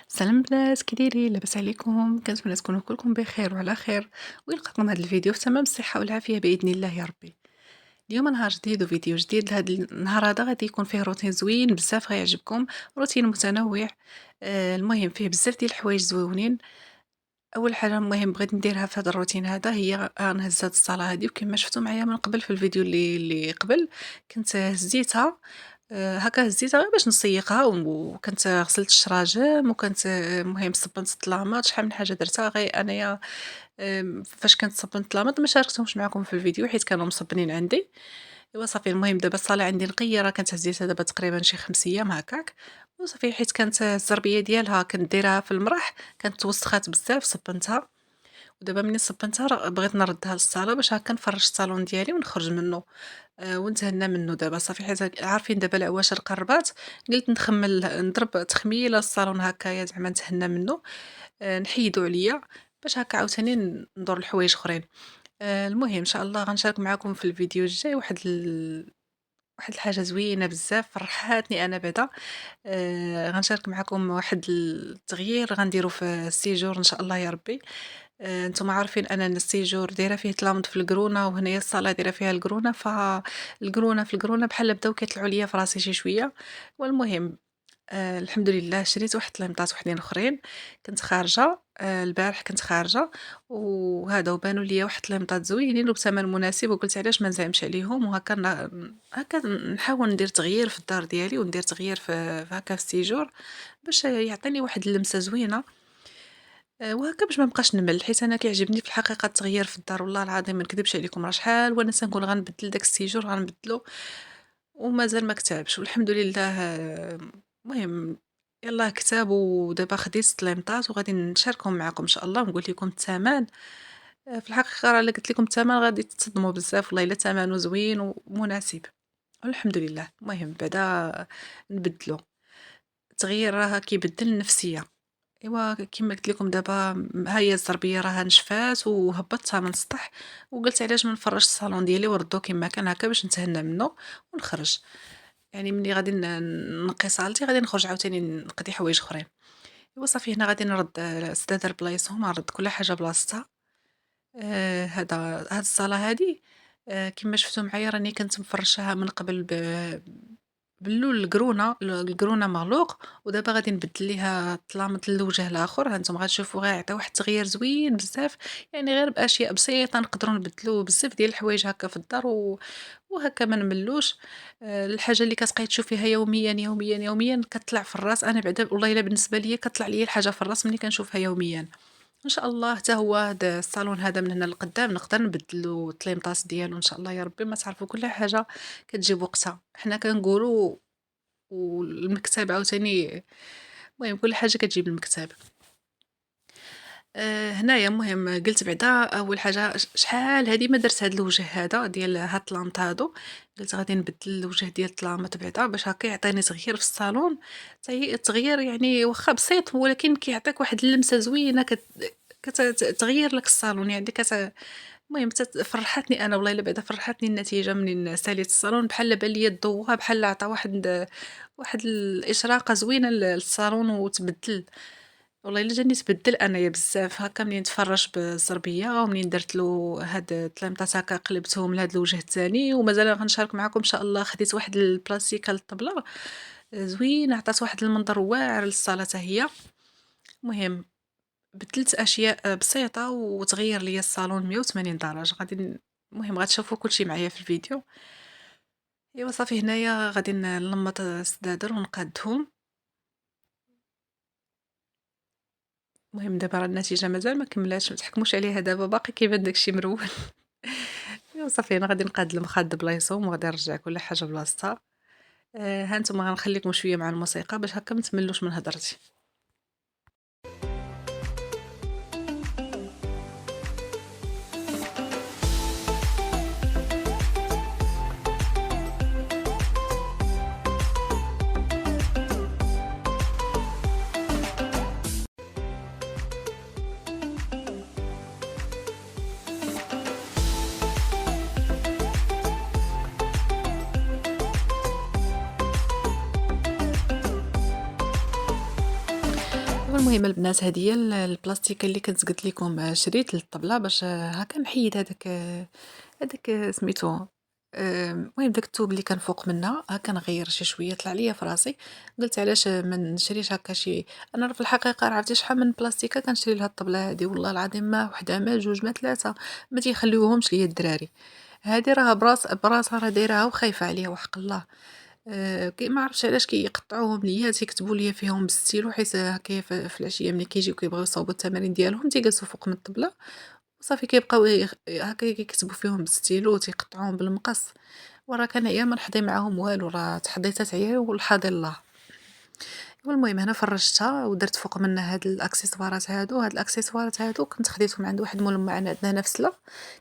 سلام بنات، كي دايرين؟ لاباس عليكم؟ كنتمنى تكونوا كلكم بخير وعلى خير، ويلقاكم هذا الفيديو في تمام الصحه والعافيه باذن الله يا ربي. اليوم نهار جديد وفيديو جديد. لهذا النهار هذا غادي يكون فيه روتين زوين بزاف غيعجبكم، روتين متنوع. المهم فيه بزاف ديال الحوايج زويونين. اول حاجه المهم بغيت نديرها في هذا الروتين هذا هي نهز هاد الصاله هذه، وكما شفتوا معايا من قبل في الفيديو اللي قبل كنت هزيتها. هاكا هزيتها غير باش نسيقها، وكنت غسلت الشراجم، وكنت المهم صبنت الطلامات. شحال من حاجه درتها غير انايا. فاش كنت صبنت الطلامات ما شاركتهمش معكم في الفيديو حيت كانوا مصبنين عندي. ايوا صافي، المهم دابا الصاله عندي نقيه، كنت هزيتها دابا تقريبا شي 5 ايام هكاك. وصافي حيت كانت الزربيه ديالها كنت دايرها في المرح، كانت توسخات بزاف، صبنتها. ودابا ملي صبنتها بغيت نردها للصاله باش هكا نفرش الصالون ديالي ونخرج منه. ونتهنى منه دابا صافي، حيت عارفين دابا العواشر قربات. قلت نضرب تخميله الصالون هكايا زعما نتهنى منه. نحيدو عليا باش هكا عاوتاني ندور لحوايج اخرين. المهم ان شاء الله غنشارك معكم في الفيديو الجاي واحد الحاجه زوينه بزاف فرحاتني انا بعدا. غنشارك معكم واحد التغيير غنديرو في السيجور ان شاء الله يا ربي. نتوما عارفين اننا السيجور دايره فيه تلامض في القرونه، وهنايا الصاله دايره فيها القرونه، فالقرونه في القرونه بحال بداو كيطلعوا ليا في راسي شي شويه. والمهم الحمد لله شريت واحد الإمطات وحدين اخرين. كنت خارجه البارح كنت خارجه، وهذا وبانوا ليا واحد الإمطات زوينين وبثمن مناسب، وقلت علاش ما نزعمش عليهم، وهكا هكا نحاول ندير تغيير في الدار ديالي وندير تغيير في هكا في السيجور باش يعطيني واحد اللمسه زوينه. وهكا باش ما نبقاش نمل، حيت انا كيعجبني في الحقيقه التغيير في الدار، والله العظيم ما نكذبش عليكم، راه شحال وانا تنقول غنبدل داك السيجور غنبدلو ومازال ما كتبش، والحمد لله. المهم يلا كتاب، ودابا خديت التليمطات وغادي نشاركهم معكم ان شاء الله ونقول لكم الثمن. في الحقيقه راه الا قلت لكم الثمن غادي تصدموا بزاف، والله الا ثمنه زوين ومناسب. والحمد لله. المهم بعدا نبدلو. التغيير راه كيبدل النفسيه. إيوا كيما قلت لكم دابا ها هي الزربية راها نشفات وهبطتها من السطح، وقلت علاش ما نفرش الصالون ديالي ونردو كيما كان هكا باش نتهنى منه ونخرج. يعني ملي غادي نقي صالتي غادي نخرج عاوتاني نقضي حوايج اخرين. إيوا صافي هنا غادي نرد السدادر بلايصهم، نرد كل حاجة بلاصتها. هاد الصالة هادي كيما شفتوا معايا راني كنت مفرشاها من قبل باللول القرونه مغلوق، ودابا غادي نبدل ليها الطلامط للوجه الاخر. هانتوما غتشوفوا غيعطي واحد التغيير زوين بزاف، يعني غير باشياء بسيطه نقدروا نبدلوا بزاف ديال الحوايج هكا في الدار وهكا ما نملوش. الحاجه اللي كتبقاي تشوفيها يوميا يوميا يوميا كتطلع في الراس. انا بعدا والله الا بالنسبه ليا كتطلع ليا الحاجه في الراس ملي كنشوفها يوميا. ان شاء الله حتى هو هذا الصالون هذا من هنا لقدام نقدر نبدلو التليمطاس ديالو ان شاء الله يا ربي. ما تعرفوا كل حاجه كتجيب وقتها، حنا كنقولوا والمكتب عاوتاني. المهم كل حاجة كتجيب المكتب. هنايا المهم قلت بعدا أول حاجة شحال هادي ما درت هاد الوجه هذا ديال هاد الطلامط هادو. قلت غادي نبدل الوجه ديال الطلامط بعدا باش هكا يعطيني تغيير في الصالون. تغيير يعني واخا بسيط ولكن كيعطيك واحد اللمسة زوينة، تغير لك الصالون يعني المهم فرحتني انا والله الا بعدا فرحتني النتيجه منين ساليت الصالون، بحال بان ليا الضوء بحال عطا واحد الاشراقه زوينه للصالون وتبدل. والله الا جاني تبدل انايا بزاف هكا منين تفرش بالزربيه، ومنين درت له هاد التليمطات هكا قلبتهم لهاد الوجه الثاني. ومازال غنشارك معكم ان شاء الله. خديت واحد البلاستيكه للطبله زوينه، عطات واحد المنظر واعر للصاله حتى هي. المهم بدلت اشياء بسيطه وتغير ليا الصالون 180 درجه. المهم غتشوفوا كلشي معايا في الفيديو. ايوا صافي هنايا غادي نلمط السدادر ونقادهم. المهم دابا راه النتيجه مازال ما كملاتش، ما تحكموش عليها دابا باقي كيبان داكشي مرول. ايوا صافي انا غادي نقاد المخاد بلايصهم وغادي نرجع كل حاجه بلاصتها. ها نتوما غنخليكم شويه مع الموسيقى باش هكا ما تملوش من هضرتي. والمهم البنات هذه هي البلاستيكه اللي كنت قلت لكم شريت للطبله باش هاكا نحيد هذاك سميتو المهم داك الثوب اللي كان فوق منها هاكا نغير شي شويه طلع ليا في راسي. قلت علاش ما نشريش هاكا شي. انا في الحقيقه عرفتي شحال من بلاستيكه كنشري لها الطبله هذه والله العظيم ما وحده ما جوج ما ثلاثه ما تيخليوهمش ليا الدراري. هذه راه براسها راه دايرها وخايفه عليها وحق الله. ما عرفتش علاش كيقطعوهم ليا تيكتبوا ليا فيهم بالستيلو حيت هكايا في العشيه ملي كيجيو كيبغيو يصاوبوا التمارين ديالهم تيجلسوا فوق من الطبله وصافي كيبقاو هكا كيكتبوا فيهم بالستيلو وتيقطعوهم بالمقص. وراه كنعيا ما نحضي معاهم والو راه تحضيتها تعيا والحاضي الله. والمهم هنا فرّجتها ودرت فوق منها هاد الأكسسوارات هادو، هاد الأكسسوارات هادو كنت خديتهم عند واحد مولّم معنا عندنا هنا في سلا،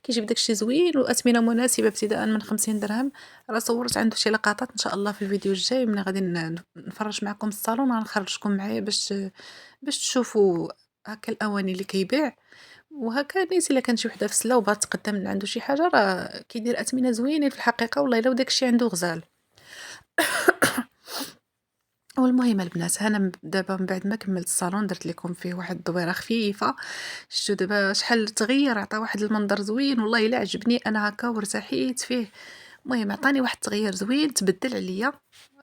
كيجيب داكشي زوين وأثمنة مناسبة ابتداءً من 50 درهم. راه صورت عنده شي لقطات إن شاء الله في الفيديو الجاي ملي غادي نفرّج معكم الصالون غنخرجكم معايا باش تشوفوا هاكا الأواني اللي كيبيع. وهاكا نيت إلا كانت شي وحدة في سلا وبغات تقدّم من عنده شي حاجة راه كيدير أثمنة زوينين في الحقيقة والله إلا وداكشي عنده غزال. والمهم البنات أنا دابا من بعد ما كملت الصالون درت لكم فيه واحد الدويرة خفيفة. شفتوا دابا شحال تغير عطى واحد المنظر زوين والله إلا عجبني أنا هكا وارتحيت فيه. المهم عطاني واحد التغيير زوين تبدل عليا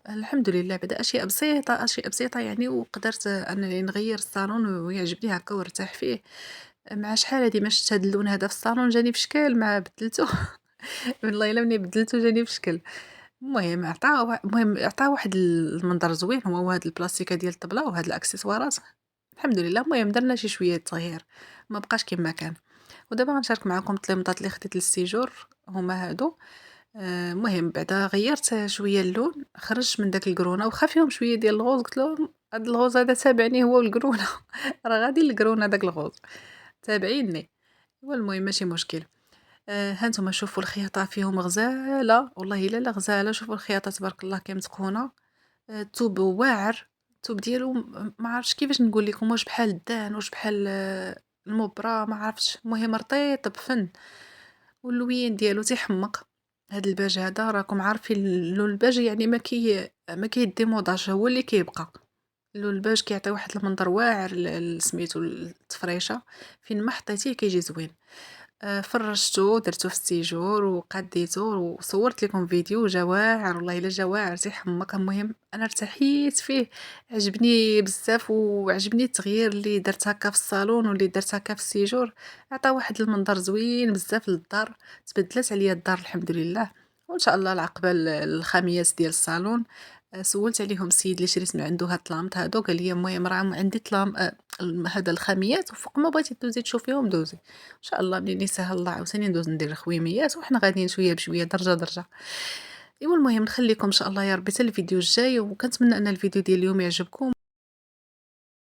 الحمد لله بعدا أشياء بسيطة أشياء بسيطة يعني وقدرت أنني نغير الصالون ويعجبني هكا وارتاح فيه. مع شحال هادي ما شفت هاد اللون هذا في الصالون جاني في شكل مع بدلته. والله إلا ملي بدلته جاني في شكل. المهم عطاه واحد المنظر زوين هو وهاد البلاستيكة ديال الطبلة وهاد الأكسسوارات الحمد لله. المهم درنا شي شوية تغيير ما بقاش كيما كان. ودابا غنشارك معكم التليمطات اللي خديت للسيجور هما هادو. المهم بعدا غيّرت شوية اللون خرج من داك القرونة وخا فيهم شوية ديال الغوز قلت لهم هاد الغوز هذا تابعني هو والقرونة. راه غادي للقرونة داك الغوز تابعيني. والمهم ماشي مشكل. ها نتوما شوفوا الخياطة فيهم غزالة والله إلا لا غزالة شوفوا الخياطة تبارك الله كي متقونة. الثوب واعر الثوب ديالو ما عرفتش كيفاش نقول لكم واش بحال الدان واش بحال المبرة ما عرفتش المهم رطيط بفن. واللوين ديالو تيحمق. هاد الباج هذا راكم عارفين اللون الباج يعني ما كيديموضاش هو اللي كيبقى. اللون الباج كيعطي واحد المنظر واعر سميتو التفريشه فين ما حطيتيه كيجي زوين. فرّجته درتو في السيجور وقاديته وصورت لكم فيديو جا واعر والله إلا جا واعر تيحمق. المهم أنا ارتحيت فيه عجبني بزاف وعجبني التغيير اللي درت هكا في الصالون واللي درت هكا في السيجور. عطا واحد المنظر زوين بزاف للدار تبدلت عليا الدار الحمد لله. وإن شاء الله العقبة الخاميات ديال الصالون. سولت عليهم السيد اللي شريت من عنده هاد الطلامط هادو قال لي المهم راه عندي طلام هذا الخاميات وفوق ما بغيتي دوزي تشوفيهم دوزي. ان شاء الله منين يسهل الله عاوتاني ندوز ندير الخويميات وحنا غاديين شويه بشويه درجه درجه. ايوا المهم نخليكم ان شاء الله يا ربي حتى الفيديو الجاي وكنتمنى ان الفيديو ديال اليوم يعجبكم